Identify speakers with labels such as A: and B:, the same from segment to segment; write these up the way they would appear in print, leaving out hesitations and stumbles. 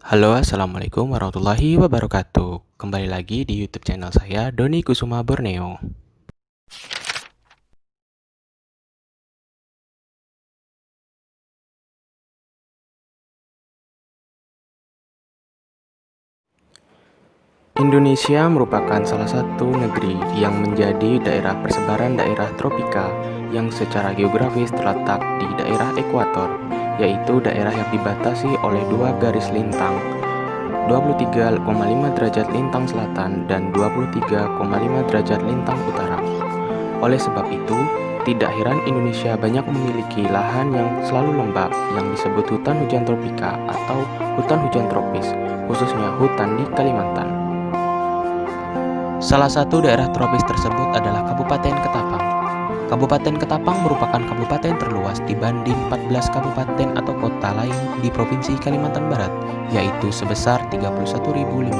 A: Halo, Assalamualaikum warahmatullahi wabarakatuh. Kembali lagi di YouTube channel saya, Doni Kusuma Borneo. Indonesia merupakan salah satu negeri yang menjadi daerah persebaran daerah tropika yang secara geografis terletak di daerah ekuator, yaitu daerah yang dibatasi oleh dua garis lintang, 23,5 derajat lintang selatan dan 23,5 derajat lintang utara. Oleh sebab itu, tidak heran Indonesia banyak memiliki lahan yang selalu lembab yang disebut hutan hujan tropika atau hutan hujan tropis, khususnya hutan di Kalimantan. Salah satu daerah tropis tersebut adalah Kabupaten Ketapang. Kabupaten Ketapang merupakan kabupaten terluas dibanding 14 kabupaten atau kota lain di Provinsi Kalimantan Barat, yaitu sebesar 31.588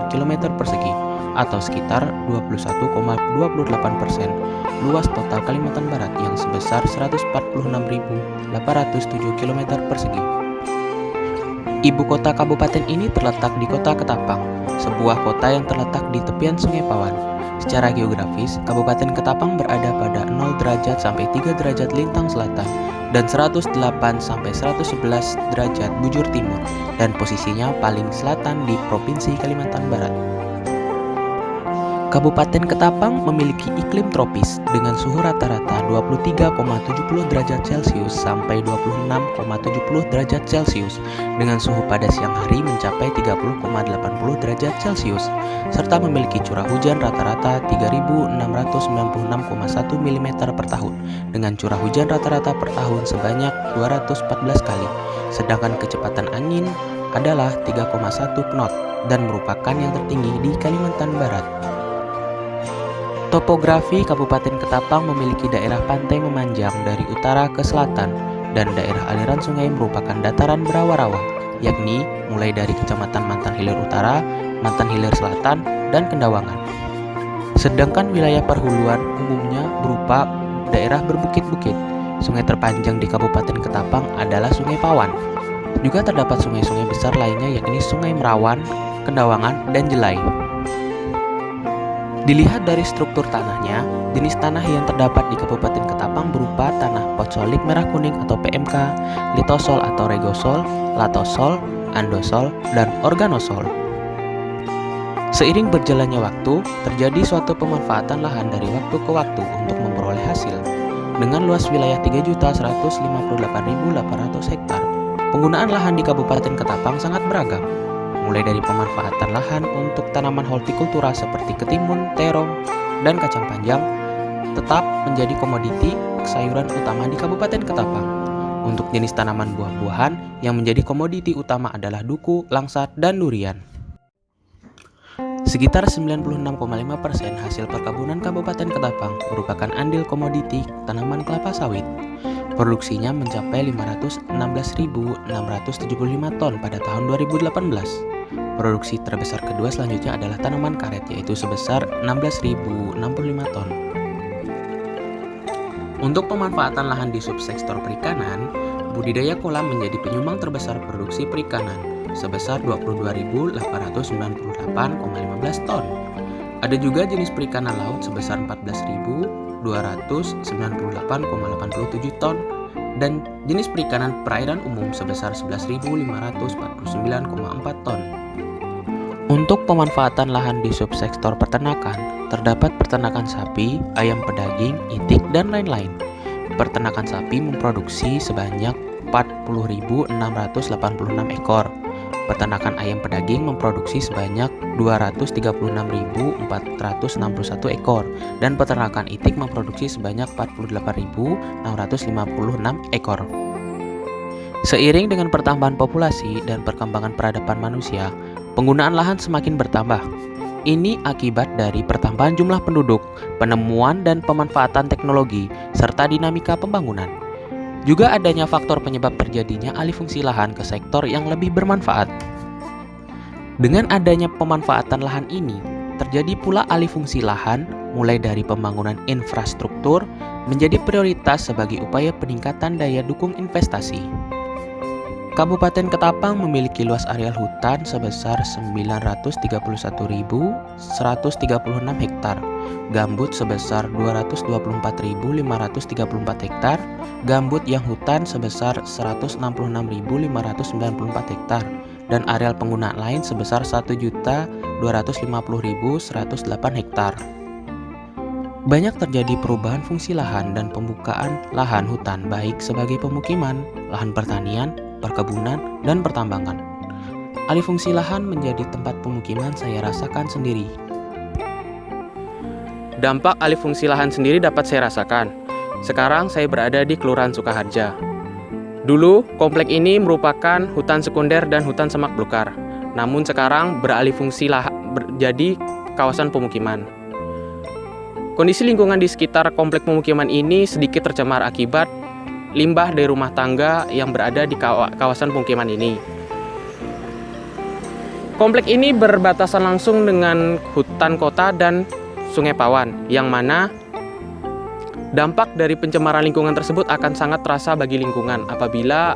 A: km persegi atau sekitar 21,28% luas total Kalimantan Barat yang sebesar 146.807 km persegi. Ibu kota kabupaten ini terletak di Kota Ketapang, sebuah kota yang terletak di tepian Sungai Pawan. Secara geografis, Kabupaten Ketapang berada pada 0 derajat sampai 3 derajat lintang selatan dan 108 sampai 111 derajat bujur timur dan posisinya paling selatan di Provinsi Kalimantan Barat. Kabupaten Ketapang memiliki iklim tropis dengan suhu rata-rata 23,70 derajat Celcius sampai 26,70 derajat Celcius dengan suhu pada siang hari mencapai 30,80 derajat Celcius serta memiliki curah hujan rata-rata 3.696,1 mm per tahun dengan curah hujan rata-rata per tahun sebanyak 214 kali, sedangkan kecepatan angin adalah 3,1 knot dan merupakan yang tertinggi di Kalimantan Barat. Topografi Kabupaten Ketapang memiliki daerah pantai memanjang dari utara ke selatan dan daerah aliran sungai merupakan dataran berawa-rawa, yakni mulai dari Kecamatan Mantan Hilir Utara, Mantan Hilir Selatan, dan Kendawangan. Sedangkan wilayah perhuluan umumnya berupa daerah berbukit-bukit. Sungai terpanjang di Kabupaten Ketapang adalah Sungai Pawan. Juga terdapat sungai-sungai besar lainnya yakni Sungai Merawan, Kendawangan, dan Jelai. Dilihat dari struktur tanahnya, jenis tanah yang terdapat di Kabupaten Ketapang berupa tanah potsolik merah kuning atau PMK, litosol atau regosol, latosol, andosol, dan organosol. Seiring berjalannya waktu, terjadi suatu pemanfaatan lahan dari waktu ke waktu untuk memperoleh hasil. Dengan luas wilayah 3.158.800 hektar, penggunaan lahan di Kabupaten Ketapang sangat beragam. Mulai dari pemanfaatan lahan untuk tanaman hortikultura seperti ketimun, terong, dan kacang panjang, tetap menjadi komoditi sayuran utama di Kabupaten Ketapang. Untuk jenis tanaman buah-buahan yang menjadi komoditi utama adalah duku, langsat, dan durian. Sekitar 96,5% hasil perkebunan Kabupaten Ketapang merupakan andil komoditi tanaman kelapa sawit. Produksinya mencapai 516.675 ton pada tahun 2018. Produksi terbesar kedua selanjutnya adalah tanaman karet yaitu sebesar 16.065 ton. Untuk pemanfaatan lahan di subsektor perikanan, budidaya kolam menjadi penyumbang terbesar produksi perikanan sebesar 22.898,15 ton. Ada juga jenis perikanan laut sebesar 14.298,87 ton dan jenis perikanan perairan umum sebesar 11.549,4 ton. Untuk pemanfaatan lahan di subsektor peternakan, terdapat peternakan sapi, ayam pedaging, itik, dan lain-lain. Peternakan sapi memproduksi sebanyak 40.686 ekor. Peternakan ayam pedaging memproduksi sebanyak 236.461 ekor dan peternakan itik memproduksi sebanyak 48.656 ekor. Seiring dengan pertambahan populasi dan perkembangan peradaban manusia, penggunaan lahan semakin bertambah. Ini akibat dari pertambahan jumlah penduduk, penemuan dan pemanfaatan teknologi, serta dinamika pembangunan. Juga adanya faktor penyebab terjadinya alih fungsi lahan ke sektor yang lebih bermanfaat. Dengan adanya pemanfaatan lahan ini, terjadi pula alih fungsi lahan mulai dari pembangunan infrastruktur menjadi prioritas sebagai upaya peningkatan daya dukung investasi. Kabupaten Ketapang memiliki luas areal hutan sebesar 931.136 hektar, gambut sebesar 224.534 hektar, gambut yang hutan sebesar 166.594 hektar, dan areal penggunaan lain sebesar 1.250.108 hektar. Banyak terjadi perubahan fungsi lahan dan pembukaan lahan hutan baik sebagai pemukiman, lahan pertanian, perkebunan, dan pertambangan. Alih fungsi lahan menjadi tempat pemukiman saya rasakan sendiri. Dampak alih fungsi lahan sendiri dapat saya rasakan. Sekarang saya berada di Kelurahan Sukaharja. Dulu, komplek ini merupakan hutan sekunder dan hutan semak belukar. Namun sekarang beralih fungsi jadi kawasan pemukiman. Kondisi lingkungan di sekitar komplek pemukiman ini sedikit tercemar akibat limbah dari rumah tangga yang berada di kawasan pemukiman ini. Komplek ini berbatasan langsung dengan hutan kota dan Sungai Pawan, yang mana dampak dari pencemaran lingkungan tersebut akan sangat terasa bagi lingkungan apabila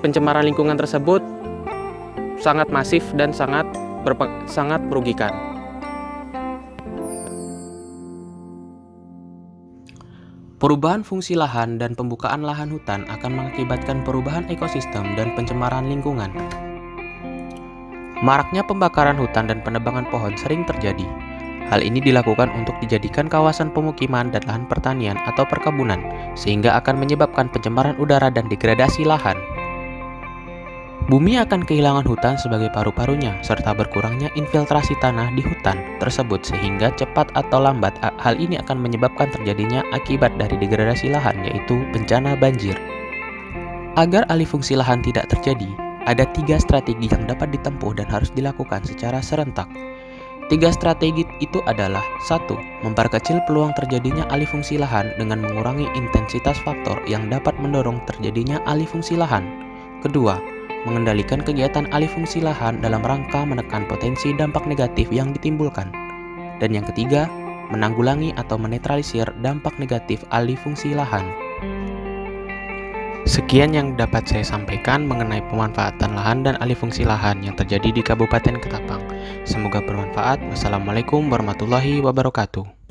A: pencemaran lingkungan tersebut sangat masif dan sangat merugikan. Perubahan fungsi lahan dan pembukaan lahan hutan akan mengakibatkan perubahan ekosistem dan pencemaran lingkungan. Maraknya pembakaran hutan dan penebangan pohon sering terjadi. Hal ini dilakukan untuk dijadikan kawasan pemukiman dan lahan pertanian atau perkebunan, sehingga akan menyebabkan pencemaran udara dan degradasi lahan. Bumi akan kehilangan hutan sebagai paru-parunya, serta berkurangnya infiltrasi tanah di hutan tersebut sehingga cepat atau lambat hal ini akan menyebabkan terjadinya akibat dari degradasi lahan, yaitu bencana banjir. Agar alih fungsi lahan tidak terjadi, ada 3 strategi yang dapat ditempuh dan harus dilakukan secara serentak. 3 strategi itu adalah: 1. Memperkecil peluang terjadinya alih fungsi lahan dengan mengurangi intensitas faktor yang dapat mendorong terjadinya alih fungsi lahan. 2. Mengendalikan kegiatan alih fungsi lahan dalam rangka menekan potensi dampak negatif yang ditimbulkan. Dan yang ketiga, menanggulangi atau menetralisir dampak negatif alih fungsi lahan. Sekian yang dapat saya sampaikan mengenai pemanfaatan lahan dan alih fungsi lahan yang terjadi di Kabupaten Ketapang. Semoga bermanfaat. Wassalamualaikum warahmatullahi wabarakatuh.